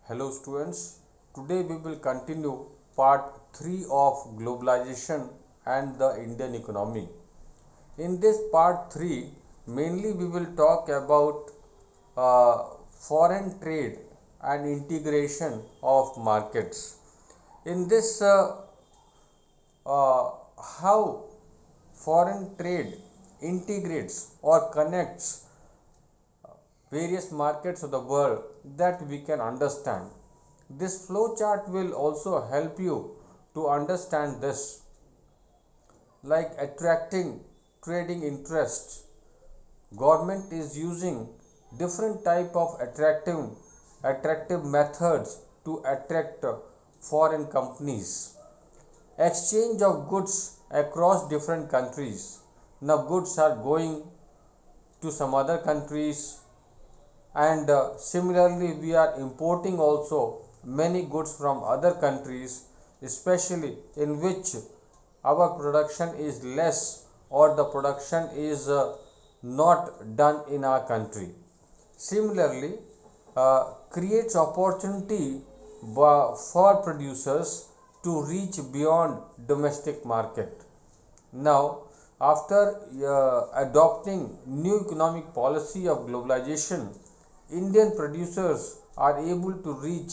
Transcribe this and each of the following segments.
Hello students, today we will continue part 3 of globalization and the Indian economy. In this part 3, mainly we will talk about foreign trade and integration of markets. In this, how foreign trade integrates or connects various markets of the world that we can understand. This flow chart will also help you to understand this, like attracting trading interests. Government is using different type of attractive methods to attract foreign companies. Exchange of goods across different countries. Now goods are going to some other countries, and similarly we are importing also many goods from other countries, especially in which our production is less or the production is not done in our country. Similarly, creates opportunity for producers to reach beyond domestic market. Now, after adopting new economic policy of globalization, Indian producers are able to reach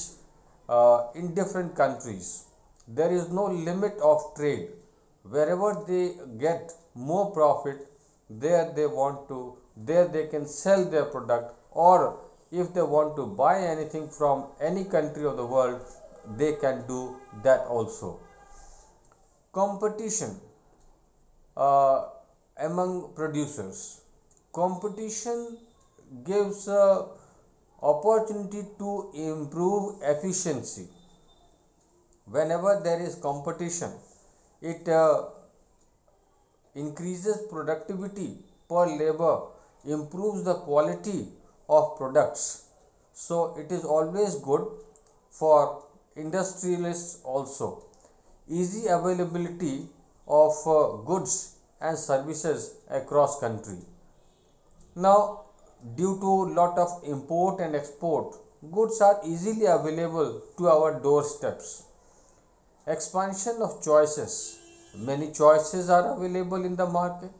in different countries. There is no limit of trade. Wherever they get more profit, there they can sell their product, or if they want to buy anything from any country of the world, they can do that also. Competition uh, among producers. Competition gives opportunity to improve efficiency. Whenever there is competition, it increases productivity per labor, improves the quality of products. So it is always good for industrialists also. Easy availability of goods and services across country. Now, due to lot of import and export, goods are easily available to our doorsteps. Expansion of choices. Many choices are available in the market.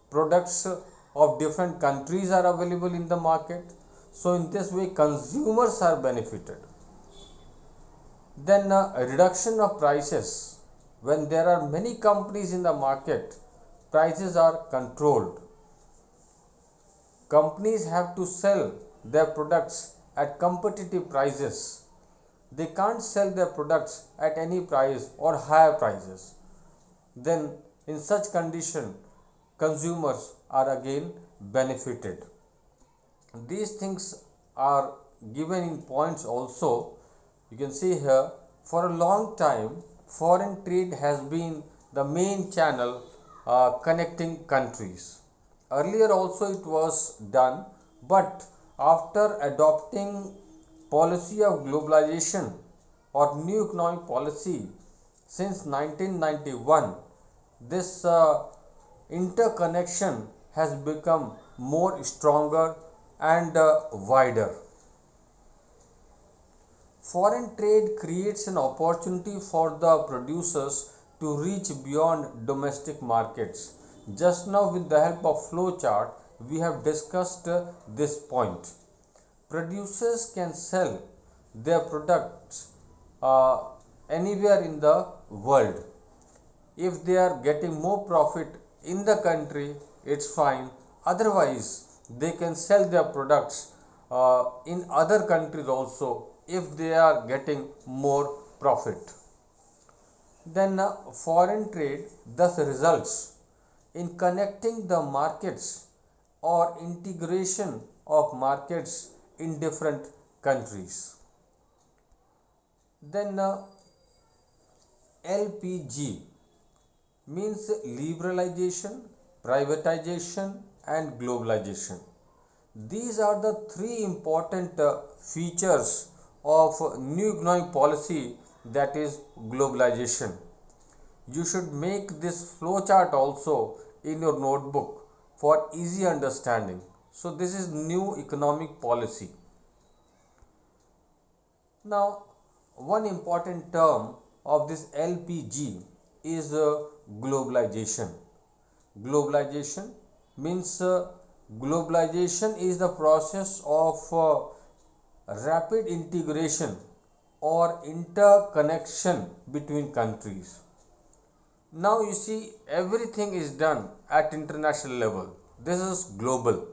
Products of different countries are available in the market. So, in this way, consumers are benefited. Then, reduction of prices. When there are many companies in the market, prices are controlled. Companies have to sell their products at competitive prices. They can't sell their products at any price or higher prices. Then in such condition, consumers are again benefited. These things are given in points also. You can see here, for a long time foreign trade has been the main channel connecting countries. Earlier also it was done, but after adopting policy of globalization or new economic policy since 1991, this interconnection has become more stronger and wider. Foreign trade creates an opportunity for the producers to reach beyond domestic markets. Just now, with the help of flowchart, we have discussed this point. Producers can sell their products uh, anywhere in the world. If they are getting more profit in the country, it's fine. Otherwise, they can sell their products in other countries also if they are getting more profit. Then foreign trade thus results in connecting the markets or integration of markets in different countries. Then LPG means liberalization, privatization and globalization. These are the three important features of new economic policy, that is globalization. You should make this flowchart also in your notebook for easy understanding. So this is new economic policy. Now, one important term of this LPG is globalization. Globalization means globalization is the process of rapid integration or interconnection between countries. Now you see everything is done at international level. This is global,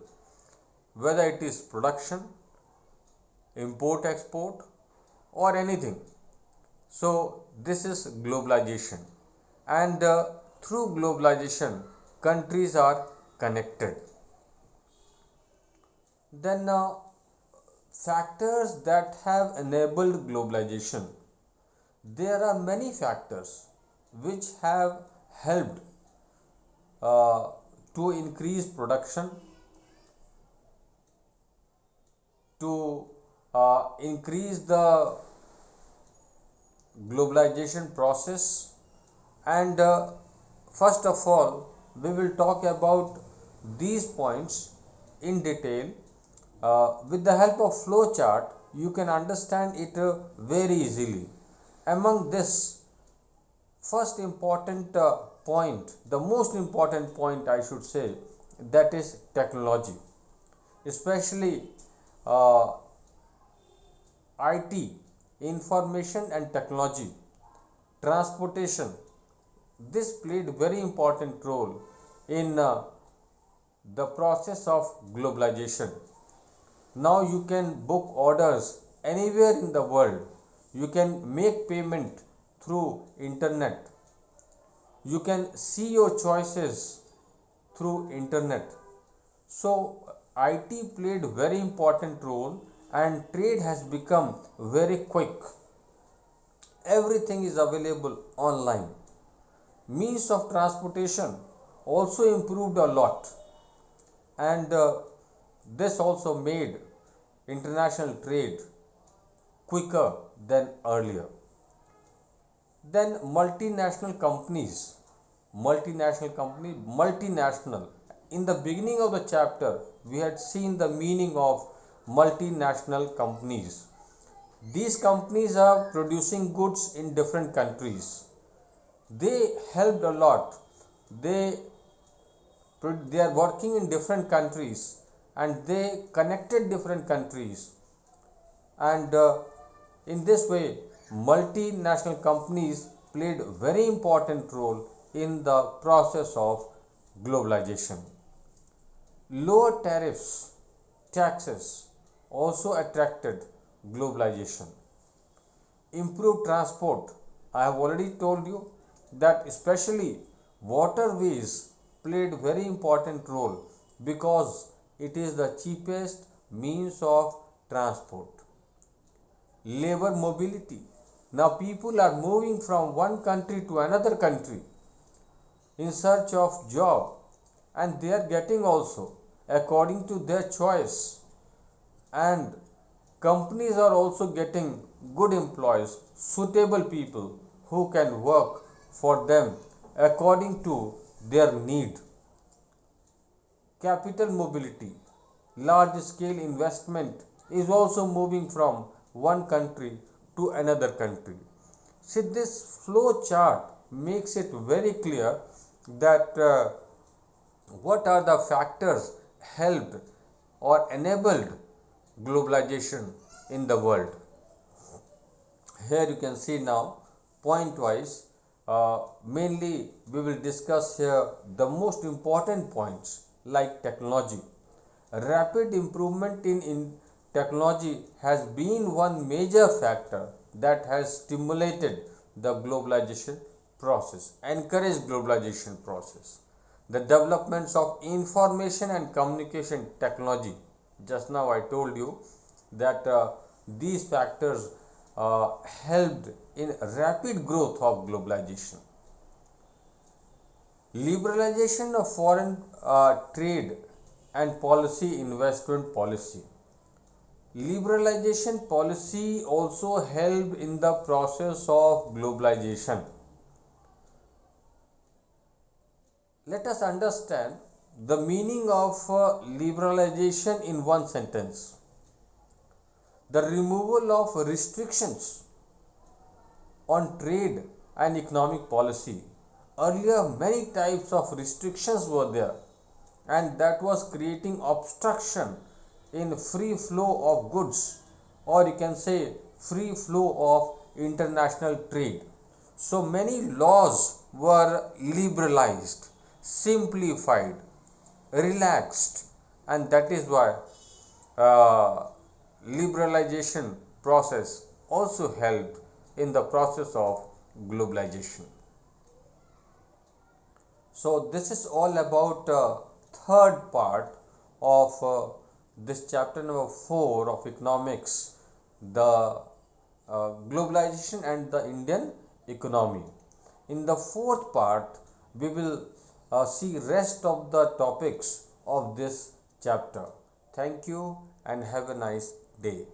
whether it is production, import export or anything. So this is globalization, and through globalization countries are connected. Then factors that have enabled globalization. There are many factors which have helped uh, to increase production, to increase the globalization process, and first of all we will talk about these points in detail. With the help of flow chart you can understand it very easily. Among this, first important point, the most important point I should say, that is technology, especially uh, IT, information and technology, transportation. This played very important role in the process of globalization. Now you can book orders anywhere in the world. You can make payment through internet. You can see your choices through internet. So IT played very important role and trade has become very quick. Everything is available online. Means of transportation also improved a lot, and this also made international trade quicker than earlier. Then multinational. In the beginning of the chapter, we had seen the meaning of multinational companies. These companies are producing goods in different countries. They helped a lot. They they are working in different countries and they connected different countries, and in this way multinational companies played very important role in the process of globalization. Lower tariffs, taxes also attracted globalization. Improved transport. I have already told you that especially waterways played very important role because it is the cheapest means of transport. Labor mobility. Now people are moving from one country to another country in search of job, and they are getting also according to their choice, and companies are also getting good employees, suitable people who can work for them according to their need. Capital mobility, large scale investment is also moving from one country to another country. See, this flow chart makes it very clear that what are the factors helped or enabled globalization in the world. Here you can see now point wise. Mainly we will discuss here the most important points like technology. Rapid improvement in technology has been one major factor that has stimulated the globalization process, encouraged globalization process. The developments of information and communication technology, just now I told you that these factors helped in rapid growth of globalization. Liberalization of foreign trade and policy, investment policy. Liberalization policy also helped in the process of globalization. Let us understand the meaning of liberalization in one sentence. the removal of restrictions on trade and economic policy. Earlier, many types of restrictions were there, and that was creating obstruction in free flow of goods, or you can say free flow of international trade. So many laws were liberalized, simplified, relaxed, and that is why uh, liberalization process also helped in the process of globalization. So this is all about third part of this chapter number 4 of economics, the globalization and the Indian economy. In the fourth part, we will see rest of the topics of this chapter. Thank you and have a nice day.